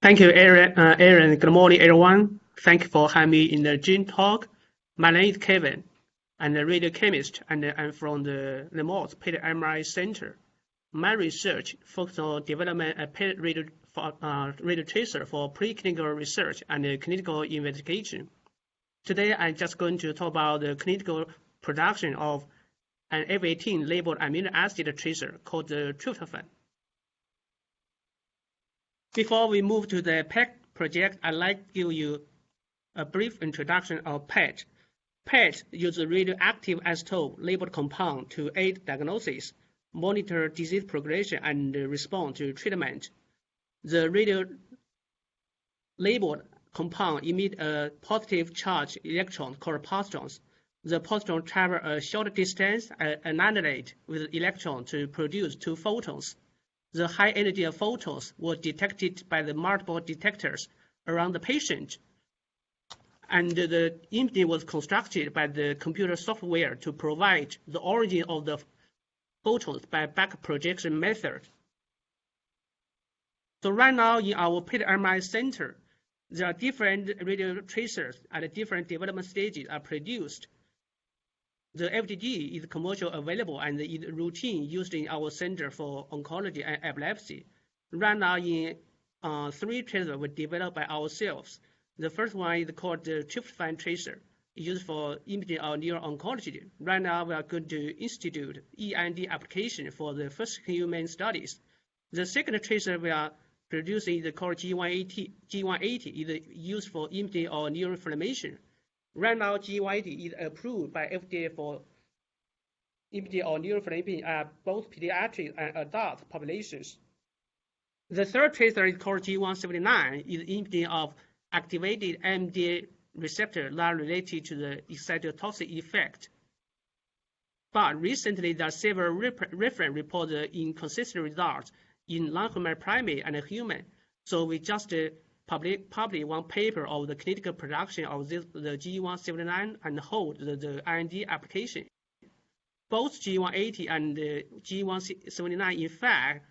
Thank you, Aaron. Good morning, everyone. Thank you for having me in the Gene Talk. My name is Kevin. I'm a radiochemist, and I'm from the remote PET MRI Center. My research focuses on development of PET radio tracer for preclinical research and clinical investigation. Today, I'm just going to talk about the clinical production of an F18 labeled amino acid tracer called the tryptophan. Before we move to the PET project, I'd like to give you a brief introduction of PET. PET uses radioactive isotope labeled compound to aid diagnosis, monitor disease progression, and respond to treatment. The radio-labeled compound emits a positive charge electron called positrons. The positron travel a short distance and annihilate with electron to produce two photons. The high energy of photons were detected by the multiple detectors around the patient, and the imaging was constructed by the computer software to provide the origin of the photons by back projection method. So right now in our PET MRI center, there are different radio tracers at different development stages are produced. The FDG is commercially available and is routine used in our center for oncology and epilepsy. Right now, in three tracers were developed by ourselves. The first one is called the tryptophan tracer, used for imaging of neuro-oncology. Right now, we are going to institute EIND application for the first human studies. The second tracer we are producing is called G180. G180 is used for imaging of neuroinflammation. Right now, G180 is approved by FDA for imaging of neuroinflammation at both pediatric and adult populations. The third tracer is called G179, is imaging of activated NMDA receptor not related to the excitotoxic effect. But recently, there are several reference reported inconsistent results in non-human primate and human. So we just published one paper of the clinical production of the G179 and hold the IND application. Both G180 and G179, in fact,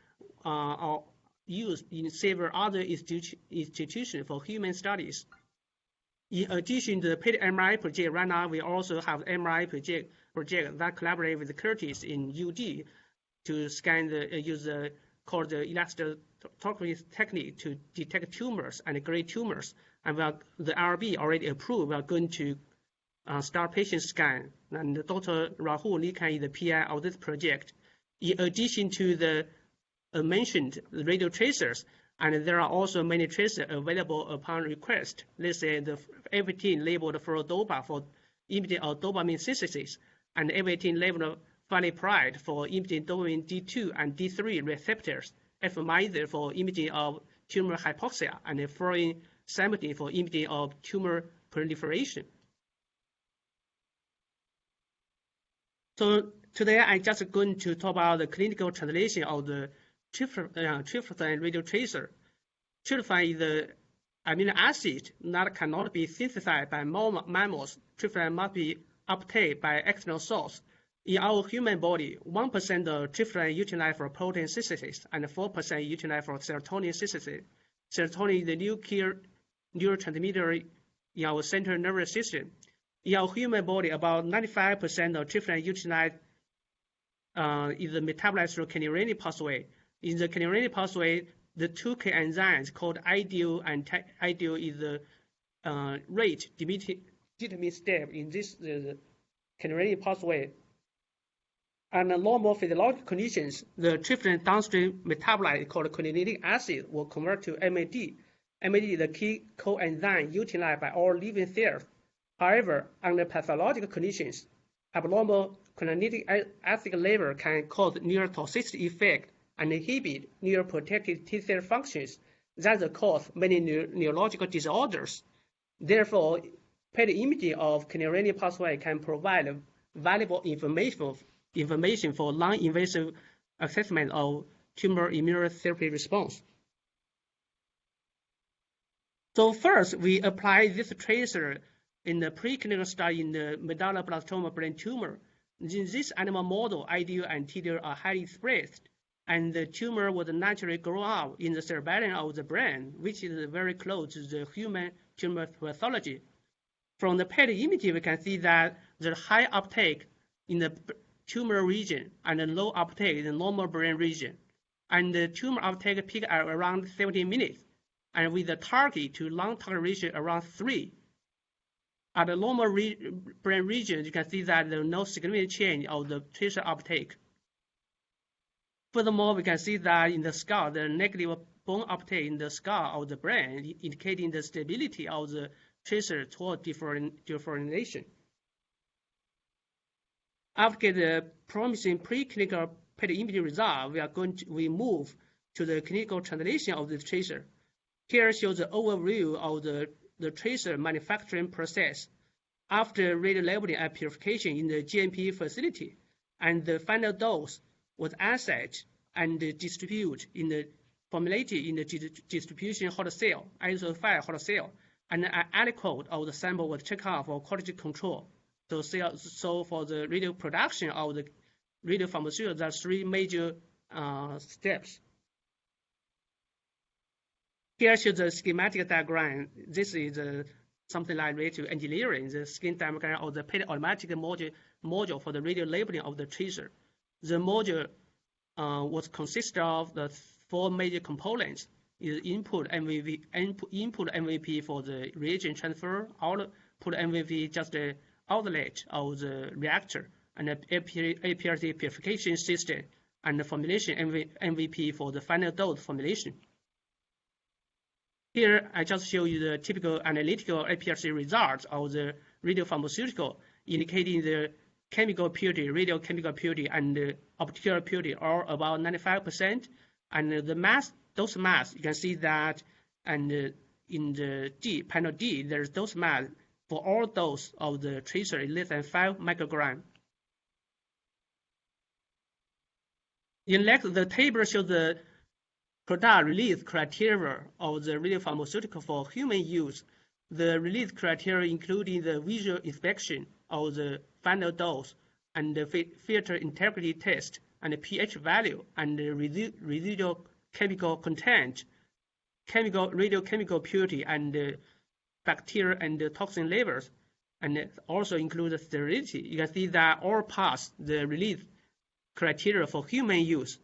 are used in several other institutions for human studies. In addition to the PET MRI project, right now we also have MRI project that collaborate with Curtis in UD to scan called the elastography technique to detect tumors and grade tumors. And the RB already approved. We are going to start patient scan. And Dr. Rahul Nikhan is the PI of this project. In addition to the mentioned radio tracers, and there are also many tracers available upon request. Let's say the F18 labeled fluorodopa for imaging of dopamine synthesis, and F18 labeled falipride for imaging dopamine D2 and D3 receptors, F-methyl for imaging of tumor hypoxia, and fluorine sample for imaging of tumor proliferation. So today I'm just going to talk about the clinical translation of the tryptophan radio tracer. Tryptophan is the amino acid that cannot be synthesized by mammals. Tryptophan must be obtained by external source. In our human body, 1% of tryptophan is utilized for protein synthesis and 4% is utilized for serotonin synthesis. Serotonin is the neurotransmitter in our central nervous system. In our human body, about 95% of tryptophan utilized is the metabolized through kynurenine pathway. In the kynurenine pathway, the two key enzymes called IDO and IDO is the rate determined step in this kynurenine pathway. Under normal physiological conditions, the tryptophan downstream metabolite called quinolinic acid will convert to MAD. MAD is the key coenzyme utilized by all living cells. However, under pathological conditions, abnormal quinolinic acid level can cause neurotoxicity effect and inhibit neuroprotective T cell functions that cause many neurological disorders. Therefore, PET imaging of kynurenine pathway can provide valuable information for non-invasive assessment of tumor immunotherapy response. So first, we apply this tracer in the preclinical study in the medulloblastoma brain tumor. In this animal model, IDO and TDO are highly expressed. and the tumor would naturally grow up in the cerebellum of the brain, which is very close to the human tumor pathology. From the PET imaging, we can see that there's high uptake in the tumor region and low uptake in the normal brain region. And the tumor uptake peak at around 17 minutes, and with the target to lung target ratio around 3. At the normal brain region, you can see that there's no significant change of the tracer uptake. Furthermore, we can see that in the skull, the negative bone uptake in the skull of the brain, indicating the stability of the tracer toward differentiation. After the promising preclinical PET imaging result, we move to the clinical translation of the tracer. Here shows the overview of the tracer manufacturing process after radiolabeling and purification in the GMP facility, and the final dose was assayed and distributed in the formulated in the distribution hot cell, ISO-5 hot cell, and an aliquot of the sample was checked out for quality control. So for the radio production of the radiopharmaceutical, there are 3 major steps. Here shows the schematic diagram. This is something like radio engineering, the scheme diagram of the PET automatic module for the radio labeling of the tracer. The module was consisted of the 4 major components: is input MVP for the reagent transfer, output MVP just the outlet of the reactor, and the APRC purification system, and the formulation MVP for the final dose formulation. Here, I just show you the typical analytical APRC results of the radiopharmaceutical, indicating the chemical purity, radiochemical purity, and the optical purity are about 95%. And the mass, dose mass, you can see that, and in the panel D, there's dose mass for all dose of the tracer is less than 5 microgram. Next, the table shows the product release criteria of the radiopharmaceutical for human use. The release criteria including the visual inspection of the final dose, and the filter integrity test, and the pH value, and the residual chemical content, radiochemical purity, and bacteria and toxin levels, and it also includes sterility. You can see that all pass the release criteria for human use.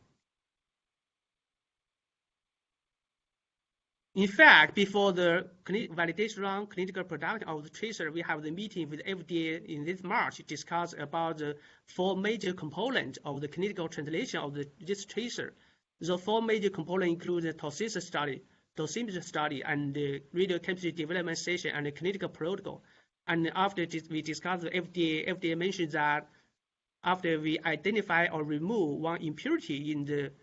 In fact, before the validation round clinical production of the tracer, we have the meeting with FDA in this March to discuss about the 4 major components of the clinical translation of this tracer. The 4 major components include the toxicity study, dosimetry study, and the radiochemistry development session, and the clinical protocol. And after we discussed with FDA mentioned that after we identify or remove one impurity in the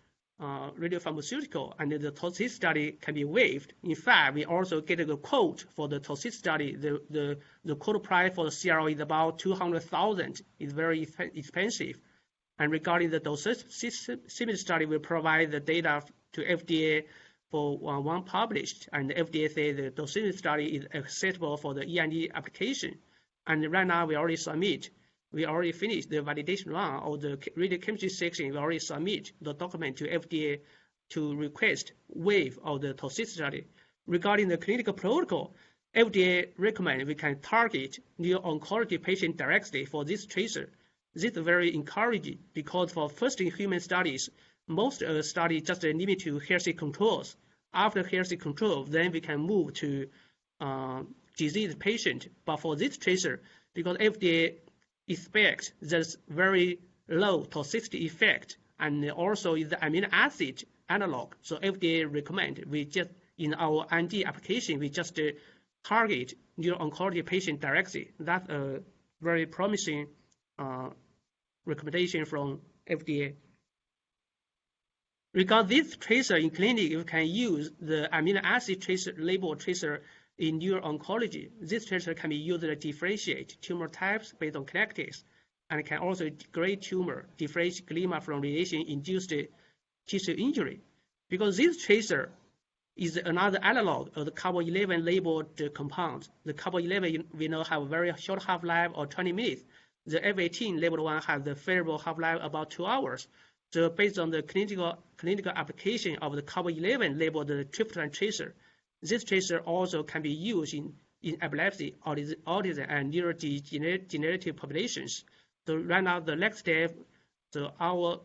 radiopharmaceutical, and the toxicity study can be waived. In fact, we also get a quote for the toxicity study. The quote price for the CRO is about $200,000. It's very expensive. And regarding the dosimetry study, we provide the data to FDA for one published, and the FDA says the dosimetry study is acceptable for the END application. And right now we already submit. We already finished the validation run of the radiochemistry section. We already submit the document to FDA to request waive of the toxicity study. Regarding the clinical protocol, FDA recommends we can target neuro-oncology patients directly for this tracer. This is very encouraging because for first-in-human studies, most of the studies just limit to healthy controls. After healthy control, then we can move to diseased patient. But for this tracer, because FDA expect there's very low toxicity effect, and also is the amino acid analog. So FDA recommend we just in our IND application we just target neuro-oncology patient directly. That's a very promising recommendation from FDA. Regarding this tracer in clinic, you can use the amino acid tracer label tracer in neuro-oncology. This tracer can be used to differentiate tumor types based on kinetics, and can also grade tumor, differentiate glioma from radiation-induced tissue injury. Because this tracer is another analog of the carbon-11 labeled compound. The carbon-11 we know have a very short half-life of 20 minutes. The F-18 labeled one has the favorable half-life about 2 hours. So based on the clinical application of the carbon-11 labeled tryptophan tracer, this tracer also can be used in epilepsy, autism, and neurodegenerative populations. So right now, the next step, so our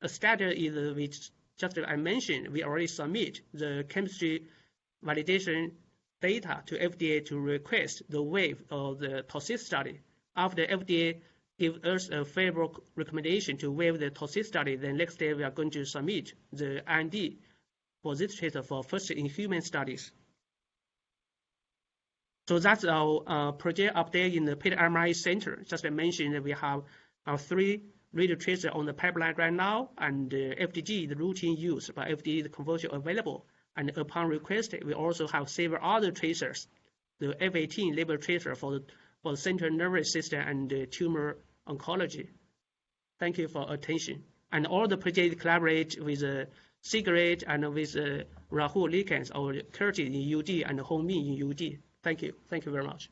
status is, which just I mentioned, we already submit the chemistry validation data to FDA to request the waive of the toxic study. After FDA gives us a favorable recommendation to waive the toxic study, then next day we are going to submit the IND for this tracer for first in human studies. So that's our project update in the PET-MRI Center. Just I mentioned, we have our 3 radio tracer on the pipeline right now, and FDG, the routine use, but FDA is commercially available. And upon request, we also have several other tracers, the F18 label tracer for the central nervous system and tumor oncology. Thank you for attention. And all the projects collaborate with Sigrid and with Rahul Likens, our Curtis in UD and Hong Min in UD. Thank you. Thank you very much.